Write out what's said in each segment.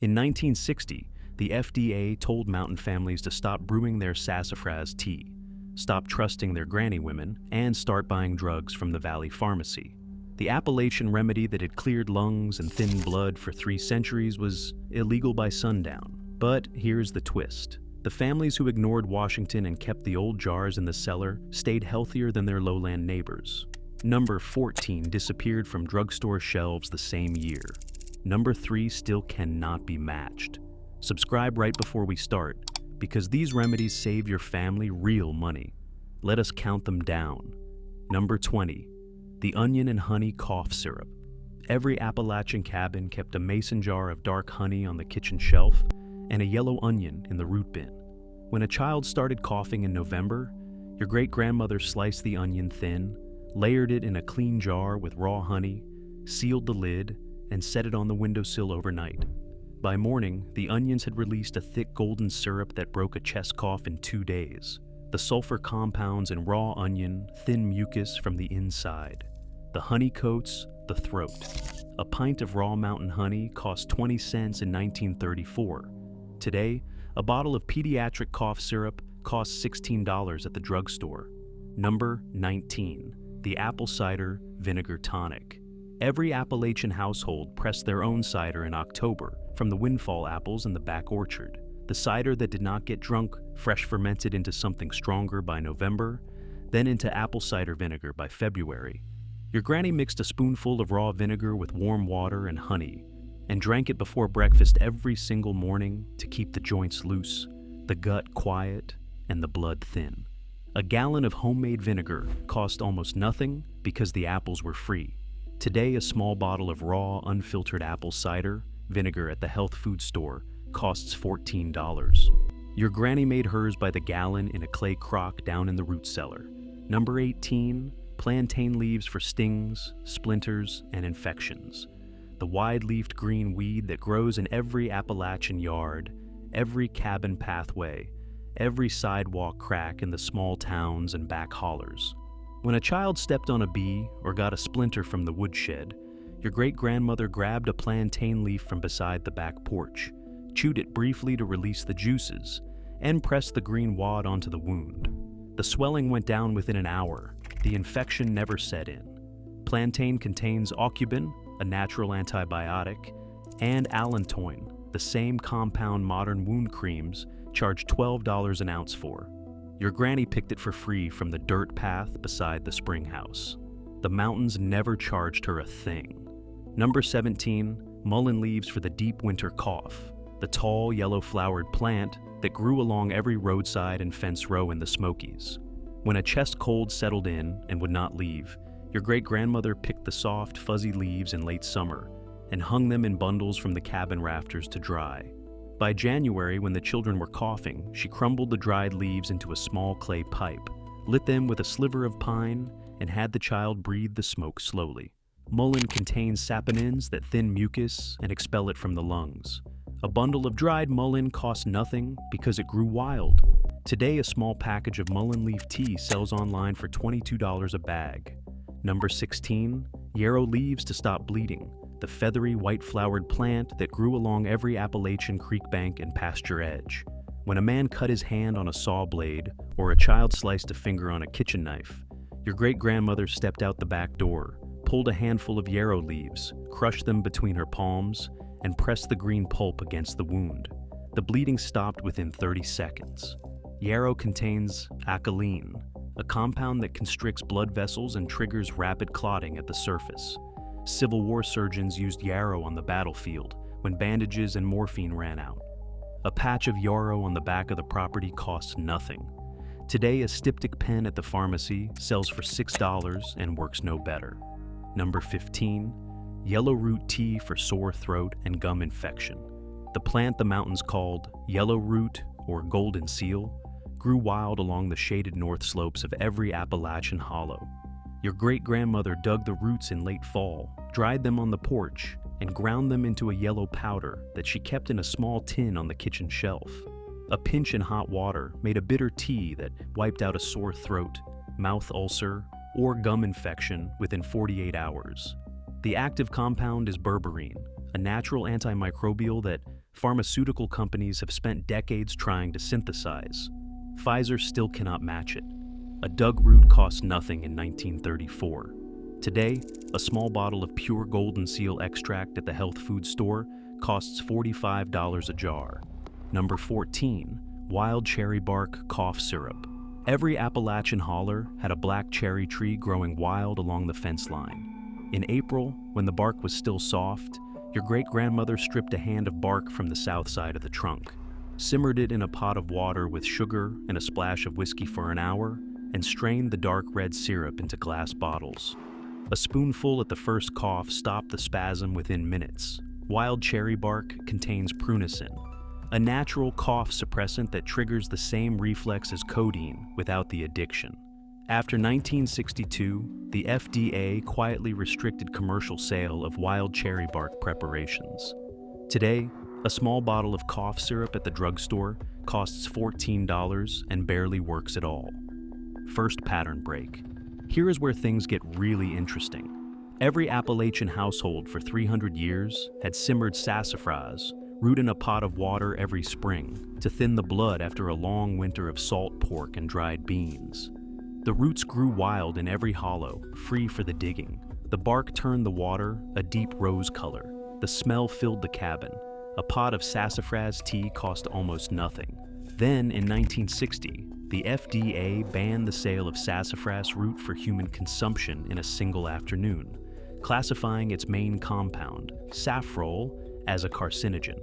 In 1960, the FDA told mountain families to stop brewing their sassafras tea, stop trusting their granny women, and start buying drugs from the Valley Pharmacy. The Appalachian remedy that had cleared lungs and thinned blood for 3 centuries was illegal by sundown. But here's the twist. The families who ignored Washington and kept the old jars in the cellar stayed healthier than their lowland neighbors. Number 14 disappeared from drugstore shelves the same year. Number 3 still cannot be matched. Subscribe right before we start, because these remedies save your family real money. Let us count them down. Number 20, the onion and honey cough syrup. Every Appalachian cabin kept a mason jar of dark honey on the kitchen shelf and a yellow onion in the root bin. When a child started coughing in November, your great-grandmother sliced the onion thin, layered it in a clean jar with raw honey, sealed the lid, and set it on the windowsill overnight. By morning, the onions had released a thick golden syrup that broke a chest cough in 2 days. The sulfur compounds in raw onion thin mucus from the inside. The honey coats the throat. A pint of raw mountain honey cost 20 cents in 1934. Today, a bottle of pediatric cough syrup costs $16 at the drugstore. Number 19, the apple cider vinegar tonic. Every Appalachian household pressed their own cider in October from the windfall apples in the back orchard. The cider that did not get drunk, fresh fermented into something stronger by November, then into apple cider vinegar by February. Your granny mixed a spoonful of raw vinegar with warm water and honey, and drank it before breakfast every single morning to keep the joints loose, the gut quiet, and the blood thin. A gallon of homemade vinegar cost almost nothing because the apples were free. Today, a small bottle of raw, unfiltered apple cider vinegar at the health food store costs $14. Your granny made hers by the gallon in a clay crock down in the root cellar. Number 18, plantain leaves for stings, splinters, and infections. The wide-leafed green weed that grows in every Appalachian yard, every cabin pathway, every sidewalk crack in the small towns and back hollers. When a child stepped on a bee or got a splinter from the woodshed, your great-grandmother grabbed a plantain leaf from beside the back porch, chewed it briefly to release the juices, and pressed the green wad onto the wound. The swelling went down within an hour. The infection never set in. Plantain contains aucubin, a natural antibiotic, and allantoin, the same compound modern wound creams charge $12 an ounce for. Your granny picked it for free from the dirt path beside the spring house. The mountains never charged her a thing. Number 17, mullein leaves for the deep winter cough. The tall, yellow-flowered plant that grew along every roadside and fence row in the Smokies. When a chest cold settled in and would not leave, your great-grandmother picked the soft, fuzzy leaves in late summer and hung them in bundles from the cabin rafters to dry. By January, when the children were coughing, she crumbled the dried leaves into a small clay pipe, lit them with a sliver of pine, and had the child breathe the smoke slowly. Mullein contains saponins that thin mucus and expel it from the lungs. A bundle of dried mullein costs nothing because it grew wild. Today, a small package of mullein leaf tea sells online for $22 a bag. Number 16, yarrow leaves to stop bleeding. The feathery, white-flowered plant that grew along every Appalachian creek bank and pasture edge. When a man cut his hand on a saw blade or a child sliced a finger on a kitchen knife, your great-grandmother stepped out the back door, pulled a handful of yarrow leaves, crushed them between her palms, and pressed the green pulp against the wound. The bleeding stopped within 30 seconds. Yarrow contains acetylene, a compound that constricts blood vessels and triggers rapid clotting at the surface. Civil War surgeons used yarrow on the battlefield when bandages and morphine ran out. A patch of yarrow on the back of the property costs nothing. Today, a styptic pen at the pharmacy sells for $6 and works no better. Number 15, yellow root tea for sore throat and gum infection. The plant the mountains called yellow root or golden seal grew wild along the shaded north slopes of every Appalachian hollow. Your great-grandmother dug the roots in late fall, dried them on the porch, and ground them into a yellow powder that she kept in a small tin on the kitchen shelf. A pinch in hot water made a bitter tea that wiped out a sore throat, mouth ulcer, or gum infection within 48 hours. The active compound is berberine, a natural antimicrobial that pharmaceutical companies have spent decades trying to synthesize. Pfizer still cannot match it. A Doug root cost nothing in 1934. Today, a small bottle of pure golden seal extract at the health food store costs $45 a jar. Number 14, wild cherry bark cough syrup. Every Appalachian holler had a black cherry tree growing wild along the fence line. In April, when the bark was still soft, your great-grandmother stripped a hand of bark from the south side of the trunk, simmered it in a pot of water with sugar and a splash of whiskey for an hour, and strained the dark red syrup into glass bottles. A spoonful at the first cough stopped the spasm within minutes. Wild cherry bark contains prunicin, a natural cough suppressant that triggers the same reflex as codeine without the addiction. After 1962, the FDA quietly restricted commercial sale of wild cherry bark preparations. Today, a small bottle of cough syrup at the drugstore costs $14 and barely works at all. First pattern break. Here is where things get really interesting. Every Appalachian household for 300 years had simmered sassafras, root in a pot of water every spring, to thin the blood after a long winter of salt pork and dried beans. The roots grew wild in every hollow, free for the digging. The bark turned the water a deep rose color. The smell filled the cabin. A pot of sassafras tea cost almost nothing. Then, in 1960, the FDA banned the sale of sassafras root for human consumption in a single afternoon, classifying its main compound, saffrole, as a carcinogen.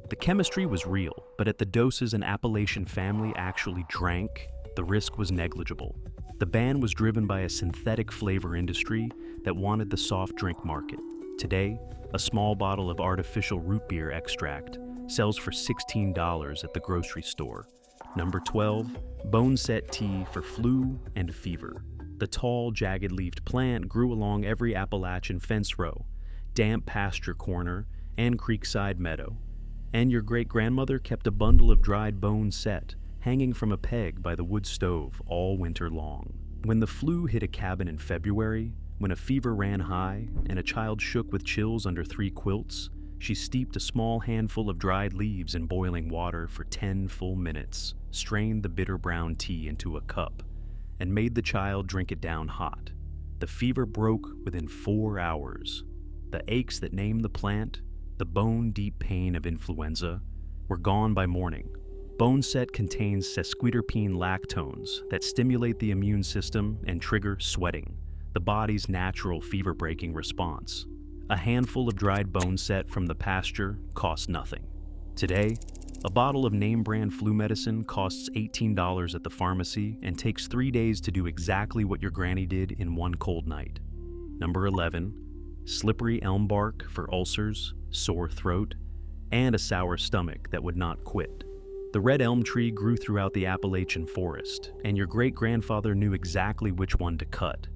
The chemistry was real, but at the doses an Appalachian family actually drank, the risk was negligible. The ban was driven by a synthetic flavor industry that wanted the soft drink market. Today, a small bottle of artificial root beer extract sells for $16 at the grocery store. Number 12, bone set tea for flu and fever. The tall, jagged-leaved plant grew along every Appalachian fence row, damp pasture corner, and creekside meadow. And your great-grandmother kept a bundle of dried bone set hanging from a peg by the wood stove all winter long. When the flu hit a cabin in February, when a fever ran high and a child shook with chills under 3 quilts, she steeped a small handful of dried leaves in boiling water for 10 full minutes, strained the bitter brown tea into a cup, and made the child drink it down hot. The fever broke within 4 hours. The aches that named the plant, the bone-deep pain of influenza, were gone by morning. Bone set contains sesquiterpene lactones that stimulate the immune system and trigger sweating, the body's natural fever-breaking response. A handful of dried bone set from the pasture costs nothing. Today, a bottle of name-brand flu medicine costs $18 at the pharmacy and takes 3 days to do exactly what your granny did in one cold night. Number 11, slippery elm bark for ulcers, sore throat, and a sour stomach that would not quit. The red elm tree grew throughout the Appalachian forest, and your great-grandfather knew exactly which one to cut.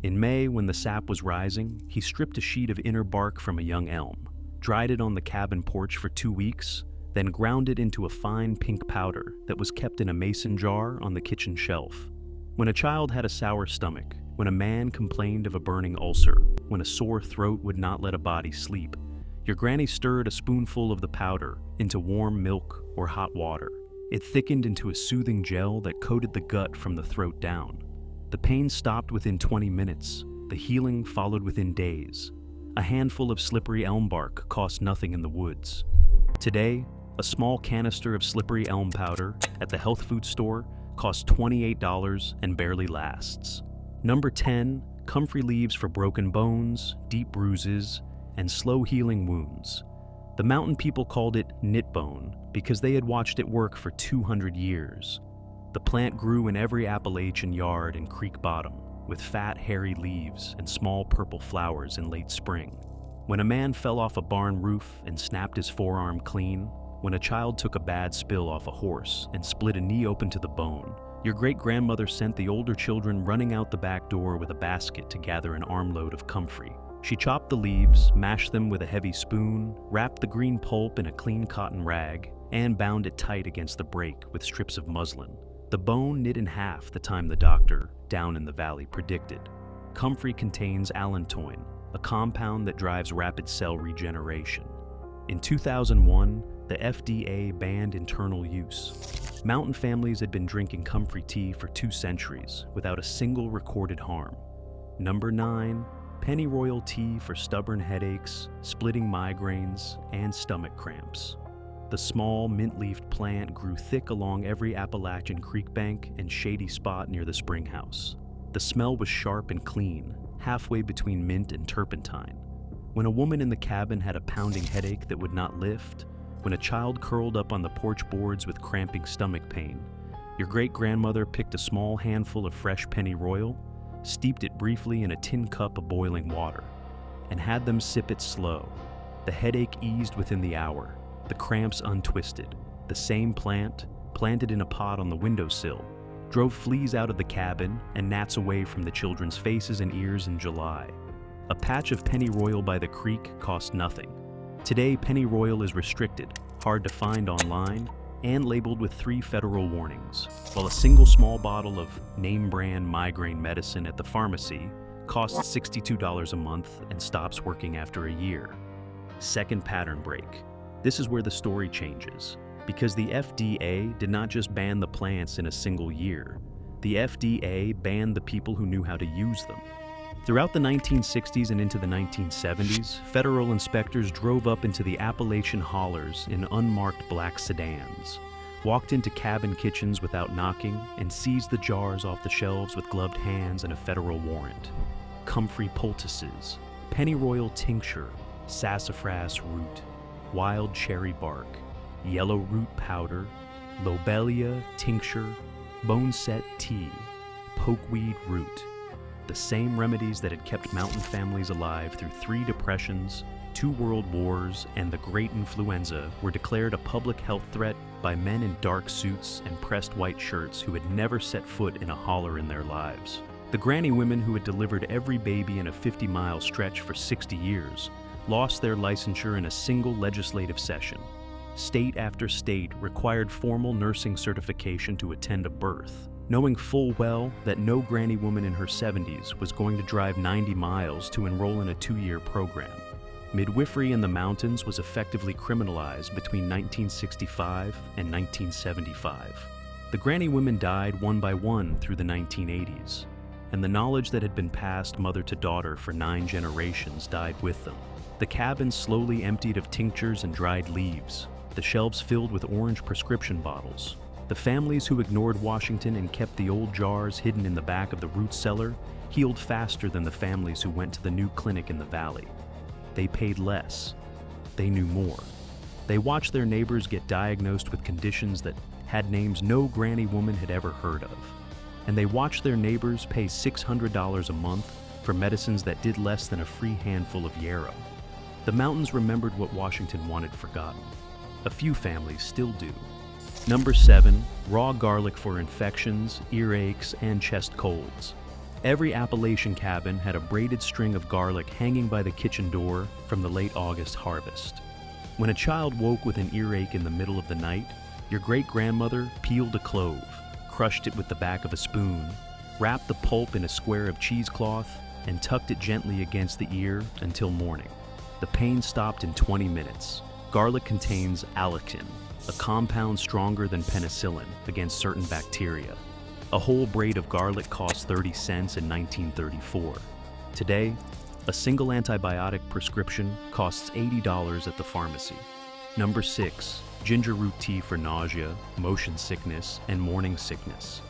In May, when the sap was rising, he stripped a sheet of inner bark from a young elm, dried it on the cabin porch for 2 weeks, then ground it into a fine pink powder that was kept in a mason jar on the kitchen shelf. When a child had a sour stomach, when a man complained of a burning ulcer, when a sore throat would not let a body sleep, your granny stirred a spoonful of the powder into warm milk or hot water. It thickened into a soothing gel that coated the gut from the throat down. The pain stopped within 20 minutes. The healing followed within days. A handful of slippery elm bark cost nothing in the woods. Today, a small canister of slippery elm powder at the health food store costs $28 and barely lasts. Number 10, comfrey leaves for broken bones, deep bruises, and slow-healing wounds. The mountain people called it knitbone because they had watched it work for 200 years. The plant grew in every Appalachian yard and creek bottom, with fat, hairy leaves and small purple flowers in late spring. When a man fell off a barn roof and snapped his forearm clean, when a child took a bad spill off a horse and split a knee open to the bone, your great-grandmother sent the older children running out the back door with a basket to gather an armload of comfrey. She chopped the leaves, mashed them with a heavy spoon, wrapped the green pulp in a clean cotton rag, and bound it tight against the break with strips of muslin. The bone knit in half the time the doctor, down in the valley, predicted. Comfrey contains allantoin, a compound that drives rapid cell regeneration. In 2001, the FDA banned internal use. Mountain families had been drinking comfrey tea for 2 centuries without a single recorded harm. Number 9, pennyroyal tea for stubborn headaches, splitting migraines, and stomach cramps. The small, mint-leafed plant grew thick along every Appalachian creek bank and shady spot near the springhouse. The smell was sharp and clean, halfway between mint and turpentine. When a woman in the cabin had a pounding headache that would not lift, when a child curled up on the porch boards with cramping stomach pain, your great-grandmother picked a small handful of fresh pennyroyal, steeped it briefly in a tin cup of boiling water, and had them sip it slow. The headache eased within the hour, the cramps untwisted. The same plant, planted in a pot on the windowsill, drove fleas out of the cabin and gnats away from the children's faces and ears in July. A patch of pennyroyal by the creek cost nothing. Today, pennyroyal is restricted, hard to find online, and labeled with 3 federal warnings, while a single small bottle of name-brand migraine medicine at the pharmacy costs $62 a month and stops working after a year. Second pattern break. This is where the story changes, because the FDA did not just ban the plants in a single year. The FDA banned the people who knew how to use them. Throughout the 1960s and into the 1970s, federal inspectors drove up into the Appalachian hollers in unmarked black sedans, walked into cabin kitchens without knocking, and seized the jars off the shelves with gloved hands and a federal warrant. Comfrey poultices, pennyroyal tincture, sassafras root, wild cherry bark, yellow root powder, lobelia tincture, boneset tea, pokeweed root. The same remedies that had kept mountain families alive through 3 depressions, 2 world wars, and the Great Influenza were declared a public health threat by men in dark suits and pressed white shirts who had never set foot in a holler in their lives. The granny women who had delivered every baby in a 50-mile stretch for 60 years lost their licensure in a single legislative session. State after state required formal nursing certification to attend a birth, knowing full well that no granny woman in her 70s was going to drive 90 miles to enroll in a 2-year program. Midwifery in the mountains was effectively criminalized between 1965 and 1975. The granny women died one by one through the 1980s, and the knowledge that had been passed mother to daughter for 9 generations died with them. The cabins slowly emptied of tinctures and dried leaves, the shelves filled with orange prescription bottles. The families who ignored Washington and kept the old jars hidden in the back of the root cellar healed faster than the families who went to the new clinic in the valley. They paid less. They knew more. They watched their neighbors get diagnosed with conditions that had names no granny woman had ever heard of. And they watched their neighbors pay $600 a month for medicines that did less than a free handful of yarrow. The mountains remembered what Washington wanted forgotten. A few families still do. Number 7, raw garlic for infections, earaches, and chest colds. Every Appalachian cabin had a braided string of garlic hanging by the kitchen door from the late August harvest. When a child woke with an earache in the middle of the night, your great-grandmother peeled a clove, crushed it with the back of a spoon, wrapped the pulp in a square of cheesecloth, and tucked it gently against the ear until morning. The pain stopped in 20 minutes. Garlic contains allicin, a compound stronger than penicillin against certain bacteria. A whole braid of garlic cost 30 cents in 1934. Today, a single antibiotic prescription costs $80 at the pharmacy. Number 6, ginger root tea for nausea, motion sickness, and morning sickness.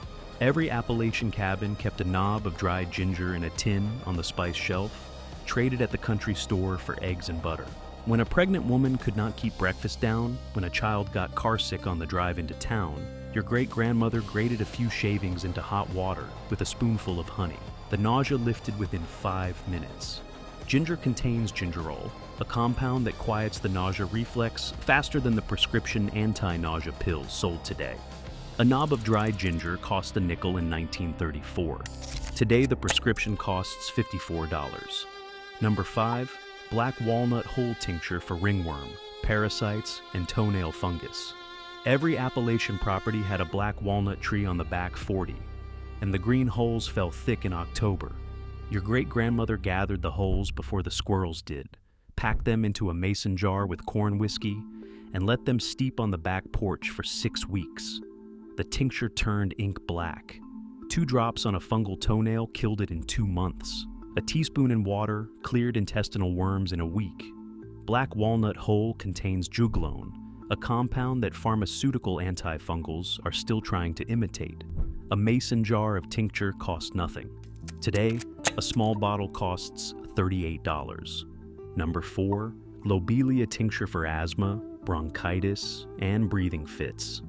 Every Appalachian cabin kept a knob of dried ginger in a tin on the spice shelf, traded at the country store for eggs and butter. When a pregnant woman could not keep breakfast down, when a child got carsick on the drive into town, your great-grandmother grated a few shavings into hot water with a spoonful of honey. The nausea lifted within 5 minutes. Ginger contains gingerol, a compound that quiets the nausea reflex faster than the prescription anti-nausea pills sold today. A knob of dried ginger cost a nickel in 1934. Today, the prescription costs $54. Number 5, black walnut whole tincture for ringworm, parasites, and toenail fungus. Every Appalachian property had a black walnut tree on the back 40, and the green hulls fell thick in October. Your great-grandmother gathered the hulls before the squirrels did, packed them into a mason jar with corn whiskey, and let them steep on the back porch for 6 weeks. The tincture turned ink black. 2 drops on a fungal toenail killed it in 2 months. A teaspoon in water cleared intestinal worms in a week. Black walnut hull contains juglone, a compound that pharmaceutical antifungals are still trying to imitate. A mason jar of tincture cost nothing. Today, a small bottle costs $38. Number 4, lobelia tincture for asthma, bronchitis, and breathing fits.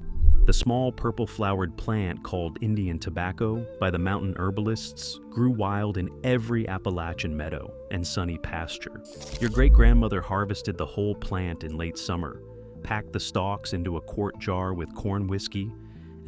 The small purple-flowered plant called Indian tobacco by the mountain herbalists grew wild in every Appalachian meadow and sunny pasture. Your great-grandmother harvested the whole plant in late summer, packed the stalks into a quart jar with corn whiskey,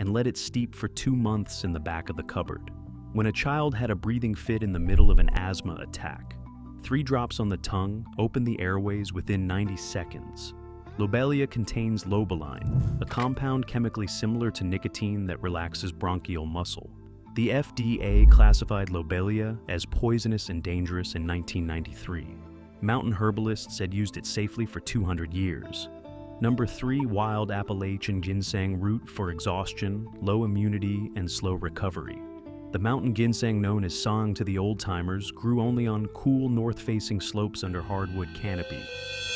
and let it steep for 2 months in the back of the cupboard. When a child had a breathing fit in the middle of an asthma attack, 3 drops on the tongue opened the airways within 90 seconds. Lobelia contains lobeline, a compound chemically similar to nicotine that relaxes bronchial muscle. The FDA classified lobelia as poisonous and dangerous in 1993. Mountain herbalists had used it safely for 200 years. Number 3, wild Appalachian ginseng root for exhaustion, low immunity, and slow recovery. The mountain ginseng known as song to the old-timers grew only on cool north-facing slopes under hardwood canopy,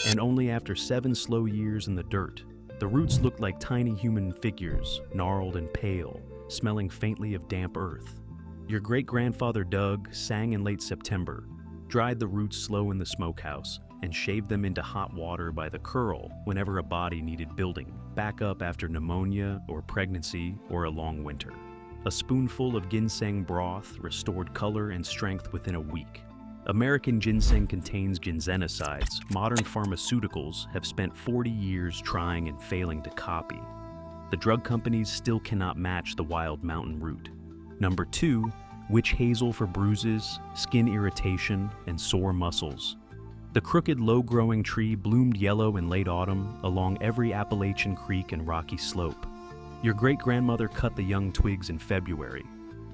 and only after 7 slow years in the dirt. The roots looked like tiny human figures, gnarled and pale, smelling faintly of damp earth. Your great-grandfather Doug sang in late September, dried the roots slow in the smokehouse, and shaved them into hot water by the curl whenever a body needed building, back up after pneumonia or pregnancy or a long winter. A spoonful of ginseng broth restored color and strength within a week. American ginseng contains ginsenosides modern pharmaceuticals have spent 40 years trying and failing to copy. The drug companies still cannot match the wild mountain root. Number 2, witch hazel for bruises, skin irritation, and sore muscles. The crooked low-growing tree bloomed yellow in late autumn along every Appalachian creek and rocky slope. Your great-grandmother cut the young twigs in February,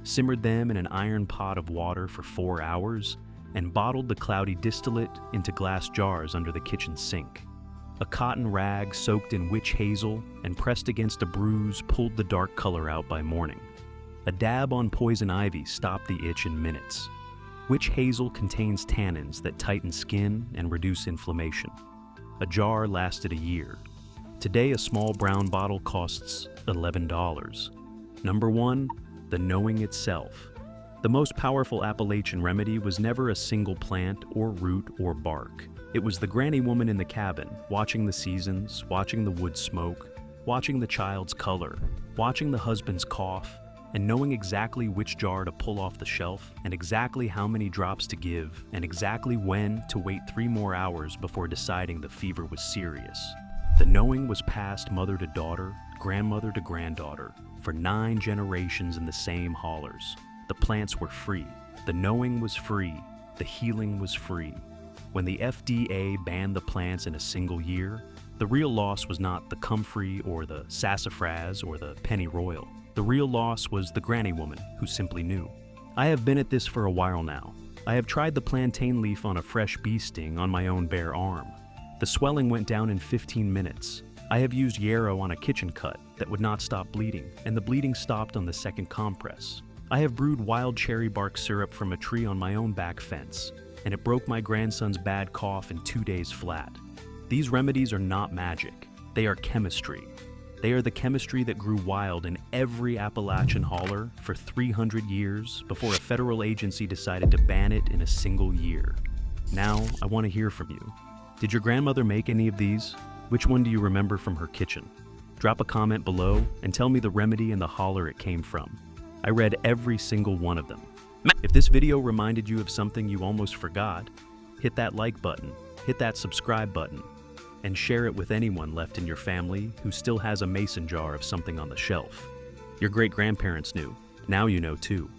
simmered them in an iron pot of water for 4 hours, and bottled the cloudy distillate into glass jars under the kitchen sink. A cotton rag soaked in witch hazel and pressed against a bruise pulled the dark color out by morning. A dab on poison ivy stopped the itch in minutes. Witch hazel contains tannins that tighten skin and reduce inflammation. A jar lasted a year. Today, a small brown bottle costs $11. Number 1, the knowing itself. The most powerful Appalachian remedy was never a single plant or root or bark. It was the granny woman in the cabin, watching the seasons, watching the wood smoke, watching the child's color, watching the husband's cough, and knowing exactly which jar to pull off the shelf, and exactly how many drops to give, and exactly when to wait 3 more hours before deciding the fever was serious. The knowing was passed mother to daughter, grandmother to granddaughter, for 9 generations in the same hollers. The plants were free. The knowing was free. The healing was free. When the FDA banned the plants in a single year, the real loss was not the comfrey or the sassafras or the pennyroyal. The real loss was the granny woman who simply knew. I have been at this for a while now. I have tried the plantain leaf on a fresh bee sting on my own bare arm. The swelling went down in 15 minutes. I have used yarrow on a kitchen cut that would not stop bleeding, and the bleeding stopped on the second compress. I have brewed wild cherry bark syrup from a tree on my own back fence, and it broke my grandson's bad cough in 2 days flat. These remedies are not magic. They are chemistry. They are the chemistry that grew wild in every Appalachian holler for 300 years before a federal agency decided to ban it in a single year. Now, I want to hear from you. Did your grandmother make any of these? Which one do you remember from her kitchen? Drop a comment below and tell me the remedy and the holler it came from. I read every single one of them. If this video reminded you of something you almost forgot, hit that like button, hit that subscribe button, and share it with anyone left in your family who still has a mason jar of something on the shelf. Your great-grandparents knew. Now you know too.